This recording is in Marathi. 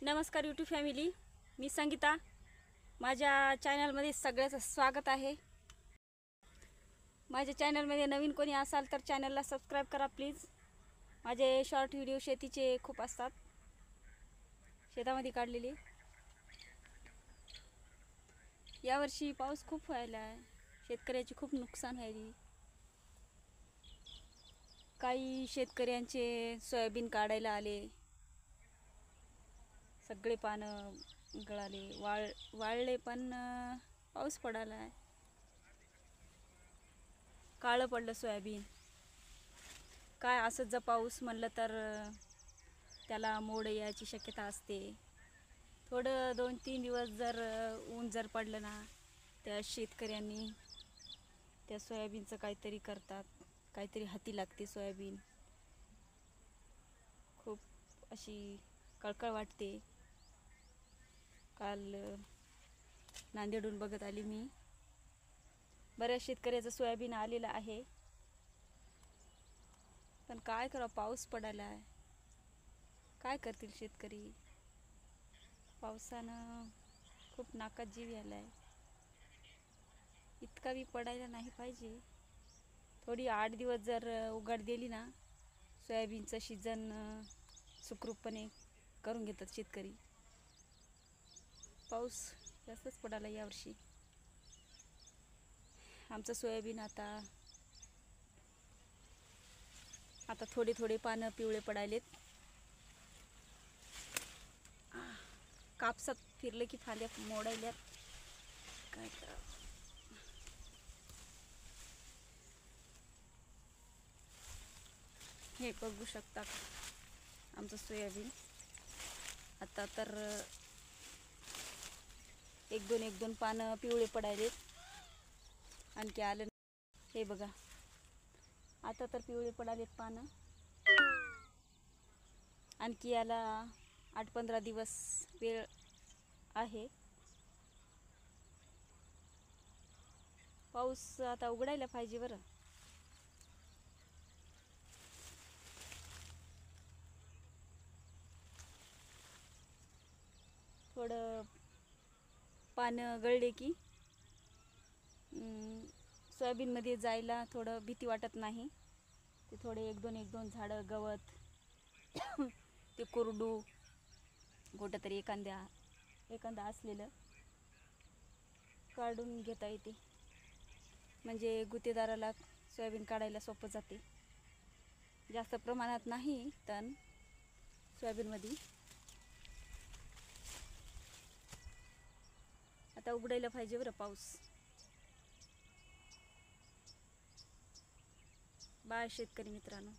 नमस्कार यूट्यूब फॅमिली, मी संगीता. माझ्या चॅनलमध्ये सगळ्याचं स्वागत आहे. माझ्या चॅनलमध्ये नवीन कोणी असाल तर चॅनलला सबस्क्राईब करा प्लीज. माझे शॉर्ट व्हिडिओ शेतीचे खूप असतात, शेतामध्ये काढलेले. यावर्षी पाऊस खूप व्हायला आहे, शेतकऱ्याची खूप नुकसान व्हायली. काही शेतकऱ्यांचे सोयाबीन काढायला आले, सगळे पानं गळाले, वाळले, पण पाऊस पडाला आहे. काळं पडलं सोयाबीन. काय असं जर पाऊस म्हणलं तर त्याला मोड यायची शक्यता असते. थोडं 2-3 दिवस जर ऊन जर पडलं ना, त्या शेतकऱ्यांनी त्या सोयाबीनचं काहीतरी करतात, काहीतरी हाती लागते. सोयाबीन खूप अशी कळकळ वाटते. काल नांदेडहून बघत आली मी, बऱ्याच शेतकऱ्याचं सोयाबीन आलेलं आहे, पण काय करावं, पाऊस पडायला आहे. काय करतील शेतकरी? पावसानं खूप नाकात जीव यायला आहे. इतका बी पडायला नाही पाहिजे. थोडी 8 दिवस जर उघाड दिली ना, सोयाबीनचं सीजन सुखरूपपणे करून घेतात शेतकरी. पाऊस जास्तच पडायला यावर्षी. आमचं सोयाबीन आता थोडे थोडे पानं पिवळे पडायलेत. कापसात फिरले की फांद्या मोडायल्यात. काय करावं? हे बघू शकता आमचं सोयाबीन. आता तर एक दोन पानं पिवळे पडायलेत. आणखी आलं. हे बघा, आता तर पिवळे पडालेत पानं. आणखी याला 8-15 दिवस वेळ आहे. पाऊस आता उघडायला पाहिजे बरं. थोडं पानं गळले की सोयाबीनमध्ये जायला थोडं भीती वाटत नाही. ते थोडे एक दोन झाडं, गवत, ते कोरडू कुठं तरी एखादा असलेलं काढून घेता येते. म्हणजे गुत्तेदाराला सोयाबीन काढायला सोपं जाते. जास्त प्रमाणात नाही तण सोयाबीनमध्ये. आता उघडायला पाहिजे बरं पाऊस. बाय शेतकरी मित्रांनो.